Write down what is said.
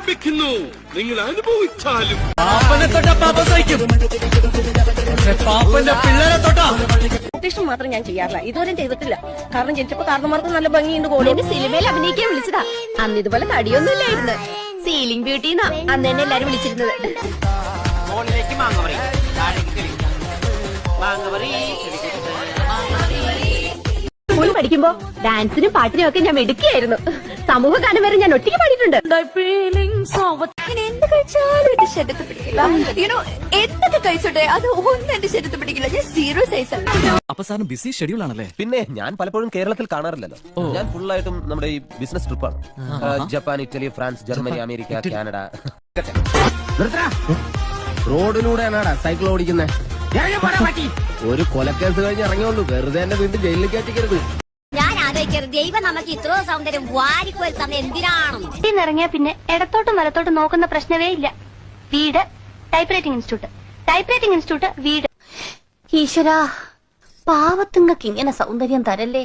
ആരംഭിക്കുന്നു. നിങ്ങൾ അനുഭവിച്ചാലും പാപ്പനെ തൊട്ടാ പാപ്പ സഹിക്കും, പക്ഷെ പാപ്പന്റെ പിള്ളേരെ തൊട്ടാ കോട്ടേഷൻ മാത്രം ഞാൻ ചെയ്യാറില്ല, ഇതുവരെ ചെയ്തിട്ടില്ല. കാരണം ജനിച്ചപ്പോ കാരണന്മാർക്ക് നല്ല ഭംഗിയുണ്ട്. കോലി സിനിമയിൽ അഭിനയിക്കാൻ വിളിച്ചതാ. അന്ന് ഇതുപോലെ തടിയൊന്നും ഇല്ലായിരുന്നു. സീലിംഗ് ബ്യൂട്ടി അന്ന് തന്നെ എല്ലാരും വിളിച്ചിരുന്നത്. സ്കൂളിൽ പഠിക്കുമ്പോ ഡാൻസിനും പാട്ടിനും ഒക്കെ ഞാൻ മിടുക്കിയായിരുന്നു. സമൂഹ ഗാനം വരെ ഞാൻ ഒറ്റയ്ക്ക് പാടിയിട്ടുണ്ട്. എന്ത് കഴിച്ചാലും എന്റെ ശരീരത്തിൽ പിടിക്കില്ല. എന്തൊക്കെ കഴിച്ചോട്ടെ അത് ഒന്നും എന്റെ ശരീരത്തിൽ പിടിക്കില്ല. ഞാൻ സീറോ സൈസ് അല്ല. അപ്പൊ സാറിന് ബിസി ഷെഡ്യൂൾ ആണല്ലേ? പിന്നെ ഞാൻ പലപ്പോഴും കേരളത്തിൽ കാണാറില്ലല്ലോ. ഞാൻ ഫുള്ളായിട്ടും നമ്മുടെ ഈ ബിസിനസ് ട്രിപ്പാണ്. Japan, Italy, France, Germany, America, Canada. റോഡിലൂടെയാണാടാ സൈക്കിൾ ഓടിക്കുന്നത്. ഒരു കൊലക്കേസ് കഴിഞ്ഞ് ഇറങ്ങിയുള്ളൂ, വെറുതെ എന്നെ വീണ്ടും ജയിലിൽ കയറ്റിക്കരുത്. ഞാൻ ആലോചിക്കരുത്, ദൈവം നമുക്ക് ഇത്രയോ സൗന്ദര്യം വാരിക്കോൽ തന്നെ എന്തിനാണെന്ന്. ഇറങ്ങിയാ പിന്നെ ഇടത്തോട്ടും വലത്തോട്ടും നോക്കുന്ന പ്രശ്നമേ ഇല്ല. വീട്, type writing institute, type writing institute, വീട്. ഈശ്വരാ, പാവത്തുങ്ങൾക്ക് ഇങ്ങനെ സൗന്ദര്യം തരല്ലേ.